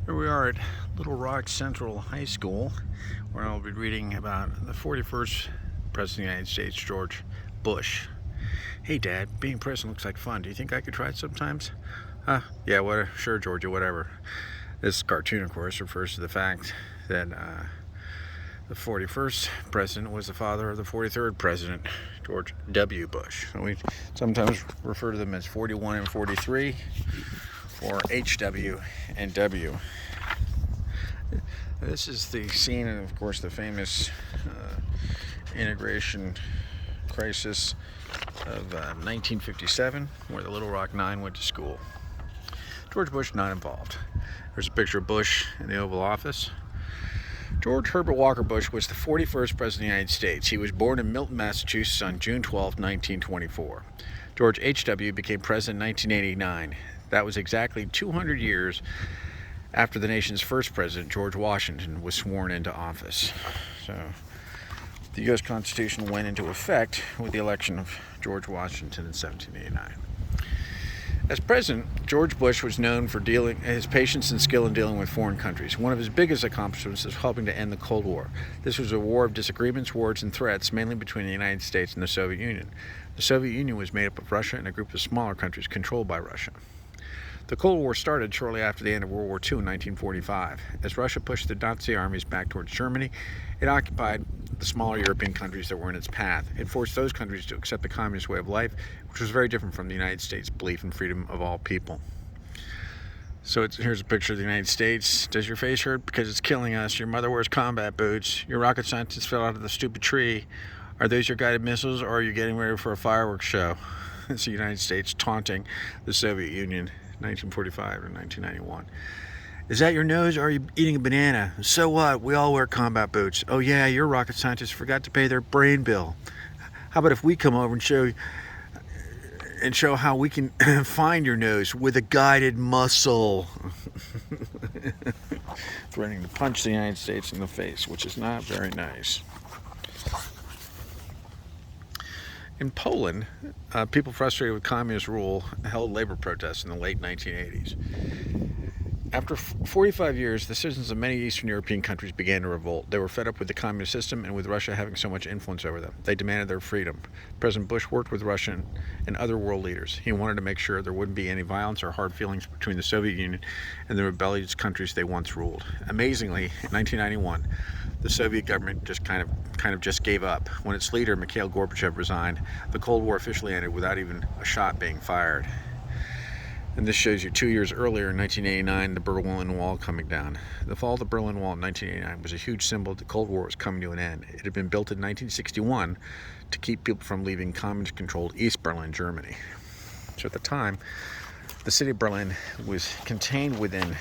Here we are at Little Rock Central High School, where I'll be reading about the 41st President of the United States, George Bush. Hey Dad, being president looks like fun. Do you think I could try it sometimes? Yeah, whatever. Sure, Georgia, whatever. This cartoon, of course, refers to the fact that the 41st president was the father of the 43rd president, George W. Bush. So we sometimes refer to them as 41 and 43, or HW and W. This is the scene of course, the famous integration crisis of 1957, where the Little Rock Nine went to school. George Bush not involved. There's a picture of Bush in the Oval Office. George Herbert Walker Bush was the 41st President of the United States. He was born in Milton, Massachusetts on June 12, 1924. George H.W. became president in 1989. That was exactly 200 years after the nation's first president, George Washington, was sworn into office. So the U.S. Constitution went into effect with the election of George Washington in 1789. As president, George Bush was known for his patience and skill in dealing with foreign countries. One of his biggest accomplishments was helping to end the Cold War. This was a war of disagreements, words, and threats, mainly between the United States and the Soviet Union. The Soviet Union was made up of Russia and a group of smaller countries controlled by Russia. The Cold War started shortly after the end of World War II in 1945. As Russia pushed the Nazi armies back towards Germany, it occupied the smaller European countries that were in its path. It forced those countries to accept the communist way of life, which was very different from the United States' belief in freedom of all people. So here's a picture of the United States. Does your face hurt because it's killing us? Your mother wears combat boots. Your rocket scientists fell out of the stupid tree. Are those your guided missiles, or are you getting ready for a fireworks show? It's the United States taunting the Soviet Union, 1945 or 1991. Is that your nose, or are you eating a banana? So what? We all wear combat boots. Oh yeah, your rocket scientists forgot to pay their brain bill. How about if we come over and show how we can find your nose with a guided muscle? Threatening to punch the United States in the face, which is not very nice. In Poland, people frustrated with communist rule held labor protests in the late 1980s. After 45 years, the citizens of many Eastern European countries began to revolt. They were fed up with the communist system and with Russia having so much influence over them. They demanded their freedom. President Bush worked with Russia and other world leaders. He wanted to make sure there wouldn't be any violence or hard feelings between the Soviet Union and the rebellious countries they once ruled. Amazingly, in 1991, the Soviet government just kind of just gave up. When its leader, Mikhail Gorbachev, resigned, the Cold War officially ended without even a shot being fired. And this shows you 2 years earlier, in 1989, the Berlin Wall coming down. The fall of the Berlin Wall in 1989 was a huge symbol that the Cold War was coming to an end. It had been built in 1961 to keep people from leaving communist-controlled East Berlin, Germany. So at the time, the city of Berlin was contained within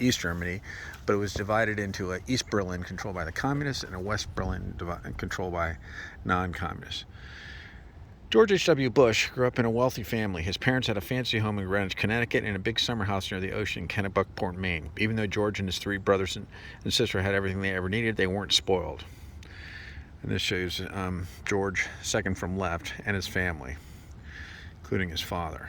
East Germany, but it was divided into a East Berlin controlled by the communists and a West Berlin controlled by non-communists. George H.W. Bush grew up in a wealthy family. His parents had a fancy home in Greenwich, Connecticut, and a big summer house near the ocean in Kennebunkport, Maine. Even though George and his three brothers and sister had everything they ever needed, they weren't spoiled. And this shows George, second from left, and his family, including his father.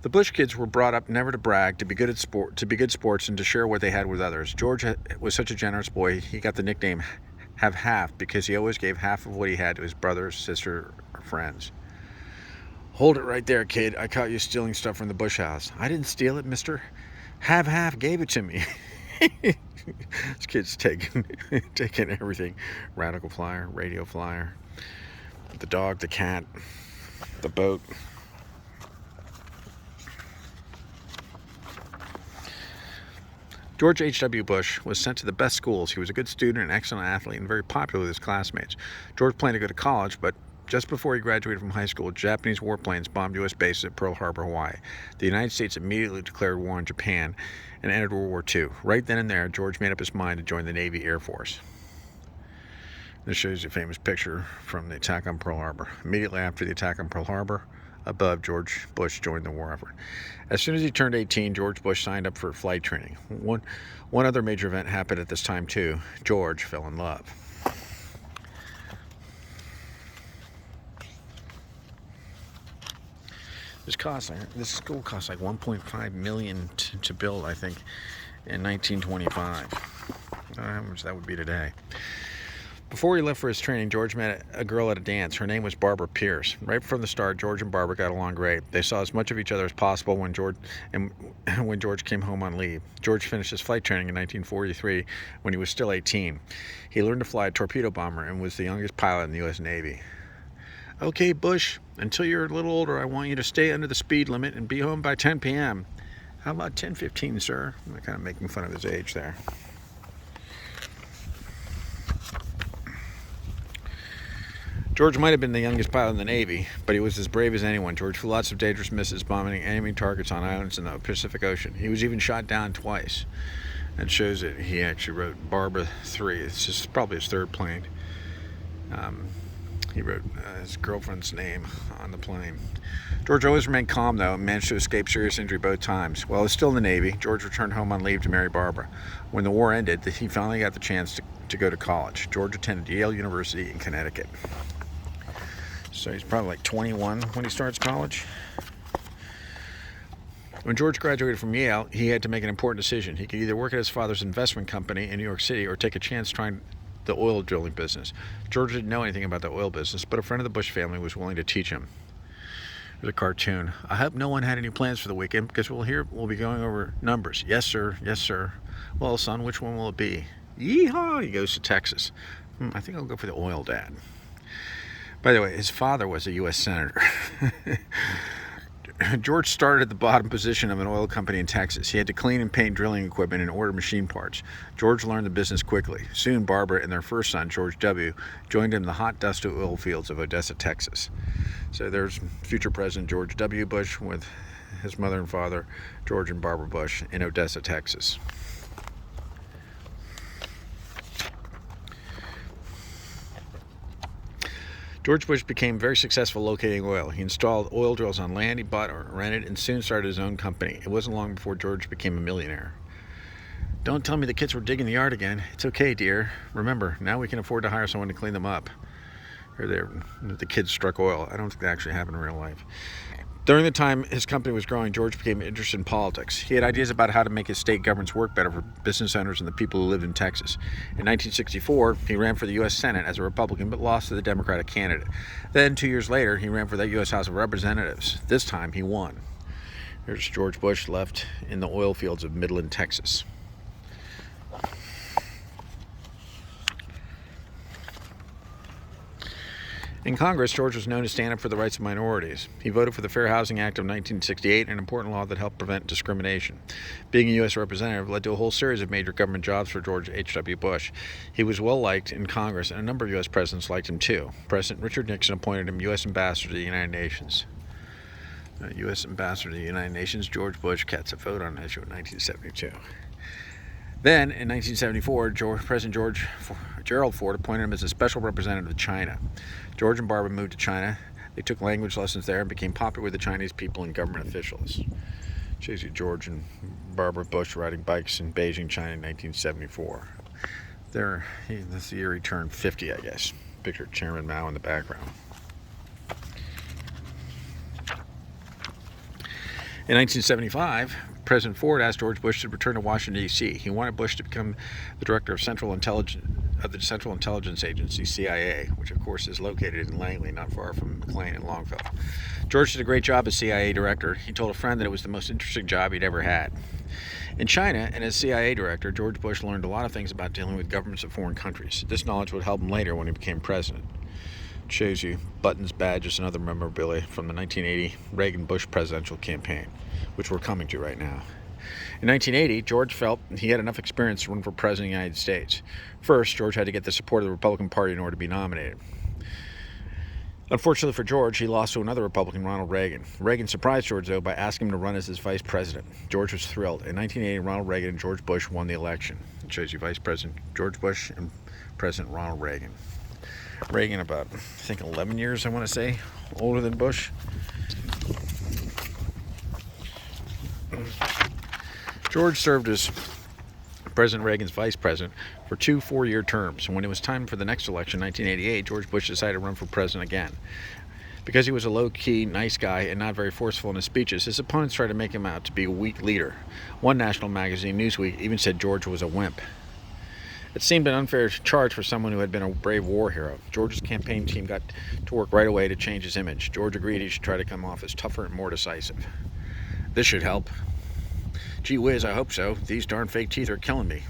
The Bush kids were brought up never to brag, to be good sports, and to share what they had with others. George was such a generous boy, he got the nickname Have Half because he always gave half of what he had to his brother, sister, or friends. Hold it right there, kid. I caught you stealing stuff from the Bush house. I didn't steal it, mister. Have Half gave it to me. This kid's taking everything. Radical flyer, radio flyer, the dog, the cat, the boat. George H.W. Bush was sent to the best schools. He was a good student, an excellent athlete, and very popular with his classmates. George planned to go to college, but just before he graduated from high school, Japanese warplanes bombed U.S. bases at Pearl Harbor, Hawaii. The United States immediately declared war on Japan and entered World War II. Right then and there, George made up his mind to join the Navy Air Force. This shows you a famous picture from the attack on Pearl Harbor. Immediately after the attack on Pearl Harbor, above, George Bush joined the war effort. As soon as he turned 18, George Bush signed up for flight training. One other major event happened at this time too. George fell in love. This school costs like $1.5 million to build, I think, in 1925. I don't know how much that would be today. Before he left for his training, George met a girl at a dance. Her name was Barbara Pierce. Right from the start, George and Barbara got along great. They saw as much of each other as possible when George came home on leave. George finished his flight training in 1943 when he was still 18. He learned to fly a torpedo bomber and was the youngest pilot in the U.S. Navy. Okay, Bush, until you're a little older, I want you to stay under the speed limit and be home by 10 p.m. How about 10:15, sir? I'm kind of making fun of his age there. George might have been the youngest pilot in the Navy, but he was as brave as anyone. George flew lots of dangerous missions, bombing enemy targets on islands in the Pacific Ocean. He was even shot down twice. That shows that he actually wrote Barbara 3. It's just probably his third plane. He wrote his girlfriend's name on the plane. George always remained calm, though, and managed to escape serious injury both times. While he was still in the Navy, George returned home on leave to marry Barbara. When the war ended, he finally got the chance to go to college. George attended Yale University in Connecticut. So he's probably like 21 when he starts college. When George graduated from Yale, he had to make an important decision. He could either work at his father's investment company in New York City or take a chance trying the oil drilling business. George didn't know anything about the oil business, but a friend of the Bush family was willing to teach him. There's a cartoon. I hope no one had any plans for the weekend because we'll be going over numbers. Yes, sir. Yes, sir. Well, son, which one will it be? Yeehaw! He goes to Texas. I think I'll go for the oil dad. By the way, his father was a U.S. Senator. George started at the bottom position of an oil company in Texas. He had to clean and paint drilling equipment and order machine parts. George learned the business quickly. Soon, Barbara and their first son, George W., joined him in the hot, dusty oil fields of Odessa, Texas. So there's future President George W. Bush with his mother and father, George and Barbara Bush, in Odessa, Texas. George Bush became very successful locating oil. He installed oil drills on land he bought or rented and soon started his own company. It wasn't long before George became a millionaire. Don't tell me the kids were digging the yard again. It's okay, dear. Remember, now we can afford to hire someone to clean them up. Or the kids struck oil. I don't think that actually happened in real life. During the time his company was growing, George became interested in politics. He had ideas about how to make his state governments work better for business owners and the people who lived in Texas. In 1964, he ran for the U.S. Senate as a Republican, but lost to the Democratic candidate. Then, 2 years later, he ran for the U.S. House of Representatives. This time, he won. Here's George Bush left in the oil fields of Midland, Texas. In Congress, George was known to stand up for the rights of minorities. He voted for the Fair Housing Act of 1968, an important law that helped prevent discrimination. Being a U.S. representative led to a whole series of major government jobs for George H.W. Bush. He was well liked in Congress, and a number of U.S. presidents liked him too. President Richard Nixon appointed him U.S. Ambassador to the United Nations. U.S. Ambassador to the United Nations, George Bush gets a vote on the issue in 1972. Then, in 1974, President Gerald Ford appointed him as a special representative to China. George and Barbara moved to China. They took language lessons there and became popular with the Chinese people and government officials. Shows you George and Barbara Bush riding bikes in Beijing, China in 1974. That's the year he turned 50, I guess. Picture of Chairman Mao in the background. In 1975, President Ford asked George Bush to return to Washington, D.C. He wanted Bush to become the director of the Central Intelligence Agency, CIA, which of course is located in Langley, not far from McLean and Longfellow. George did a great job as CIA director. He told a friend that it was the most interesting job he'd ever had. In China, and as CIA director, George Bush learned a lot of things about dealing with governments of foreign countries. This knowledge would help him later when he became president. It shows you buttons, badges, and other memorabilia from the 1980 Reagan-Bush presidential campaign, which we're coming to right now. In 1980, George felt he had enough experience to run for president of the United States. First, George had to get the support of the Republican Party in order to be nominated. Unfortunately for George, he lost to another Republican, Ronald Reagan. Reagan surprised George, though, by asking him to run as his vice president. George was thrilled. In 1980, Ronald Reagan and George Bush won the election. It shows you Vice President George Bush and President Ronald Reagan. Reagan about, I think, 11 years, I want to say, older than Bush. George served as President Reagan's vice president for 2 4-year terms. And when it was time for the next election, 1988, George Bush decided to run for president again. Because he was a low-key, nice guy and not very forceful in his speeches, his opponents tried to make him out to be a weak leader. One national magazine, Newsweek, even said George was a wimp. It seemed an unfair charge for someone who had been a brave war hero. George's campaign team got to work right away to change his image. George agreed he should try to come off as tougher and more decisive. This should help. Gee whiz, I hope so. These darn fake teeth are killing me.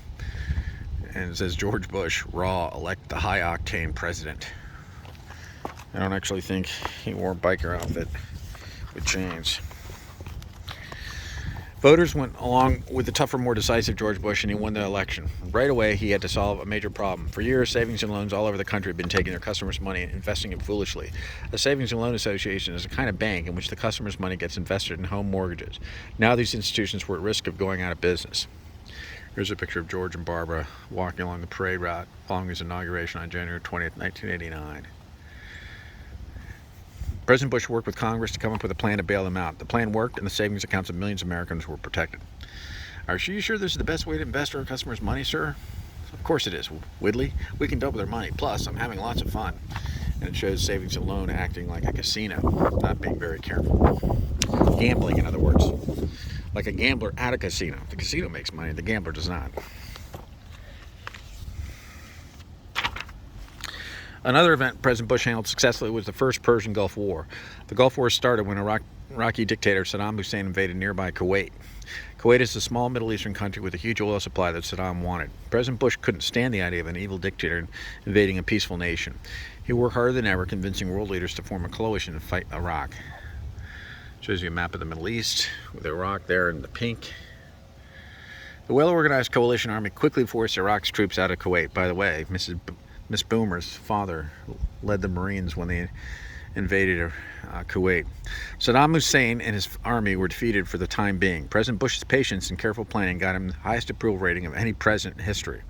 And it says George Bush, raw, elect the high-octane president. I don't actually think he wore a biker outfit with chains. Voters went along with the tougher, more decisive George Bush, and he won the election. Right away, he had to solve a major problem. For years, savings and loans all over the country had been taking their customers' money and investing it foolishly. A savings and loan association is a kind of bank in which the customer's money gets invested in home mortgages. Now these institutions were at risk of going out of business. Here's a picture of George and Barbara walking along the parade route following his inauguration on January 20th, 1989. President Bush worked with Congress to come up with a plan to bail them out. The plan worked, and the savings accounts of millions of Americans were protected. Are you sure this is the best way to invest our customers' money, sir? Of course it is, Whitley. We can double their money. Plus, I'm having lots of fun. And it shows savings and loan acting like a casino, not being very careful. Gambling, in other words. Like a gambler at a casino. The casino makes money, the gambler does not. Another event President Bush handled successfully was the first Persian Gulf War. The Gulf War started when Iraqi dictator Saddam Hussein invaded nearby Kuwait. Kuwait is a small Middle Eastern country with a huge oil supply that Saddam wanted. President Bush couldn't stand the idea of an evil dictator invading a peaceful nation. He worked harder than ever, convincing world leaders to form a coalition to fight Iraq. Shows you a map of the Middle East with Iraq there in the pink. The well-organized coalition army quickly forced Iraq's troops out of Kuwait. By the way, Miss Boomer's father led the Marines when they invaded Kuwait. Saddam Hussein and his army were defeated for the time being. President Bush's patience and careful planning got him the highest approval rating of any president in history.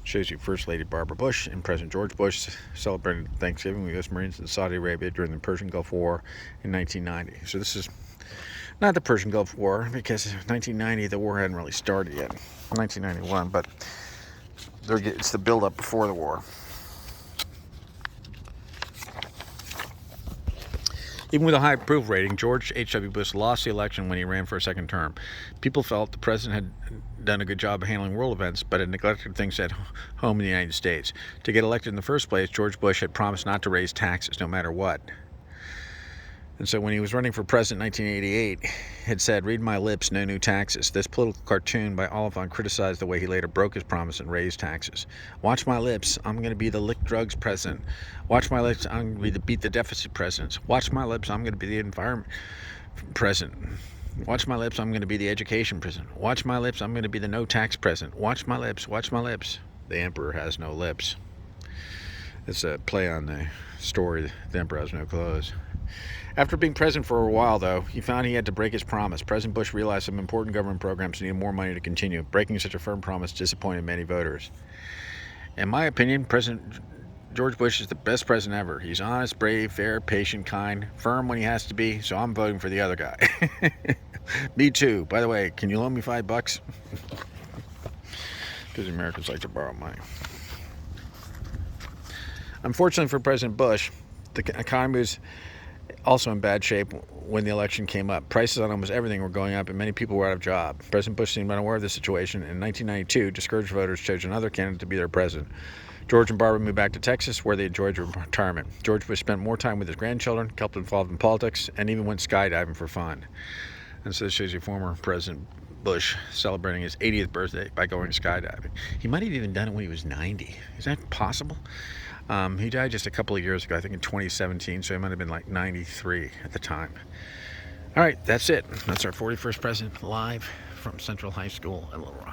Shows you First Lady Barbara Bush and President George Bush celebrated Thanksgiving with U.S. Marines in Saudi Arabia during the Persian Gulf War in 1990. So this is not the Persian Gulf War, because in 1990 the war hadn't really started yet. 1991, but it's the build-up before the war. Even with a high approval rating, George H.W. Bush lost the election when he ran for a second term. People felt the president had done a good job of handling world events, but had neglected things at home in the United States. To get elected in the first place, George Bush had promised not to raise taxes no matter what. And so when he was running for president in 1988, had said, "Read my lips, no new taxes." This political cartoon by Oliphant criticized the way he later broke his promise and raised taxes. "Watch my lips, I'm going to be the lick drugs president. Watch my lips, I'm going to be the beat the deficit president. Watch my lips, I'm going to be the environment president. Watch my lips, I'm going to be the education president. Watch my lips, I'm going to be the no tax president. Watch my lips, watch my lips." The emperor has no lips. It's a play on the story, The Emperor Has No Clothes. After being president for a while, though, he found he had to break his promise. President Bush realized some important government programs needed more money to continue. Breaking such a firm promise disappointed many voters. In my opinion, President George Bush is the best president ever. He's honest, brave, fair, patient, kind, firm when he has to be, so I'm voting for the other guy. Me too. By the way, can you loan me $5? Because Americans like to borrow money. Unfortunately for President Bush, the economy was also in bad shape when the election came up. Prices on almost everything were going up and many people were out of job. President Bush seemed unaware of the situation. In 1992, discouraged voters chose another candidate to be their president. George and Barbara moved back to Texas, where they enjoyed retirement. George Bush spent more time with his grandchildren, kept involved in politics, and even went skydiving for fun. And so this shows you former President Bush celebrating his 80th birthday by going skydiving. He might have even done it when he was 90. Is that possible? He died just a couple of years ago, I think in 2017, so he might have been like 93 at the time. All right, that's it. That's our 41st president live from Central High School in Little Rock.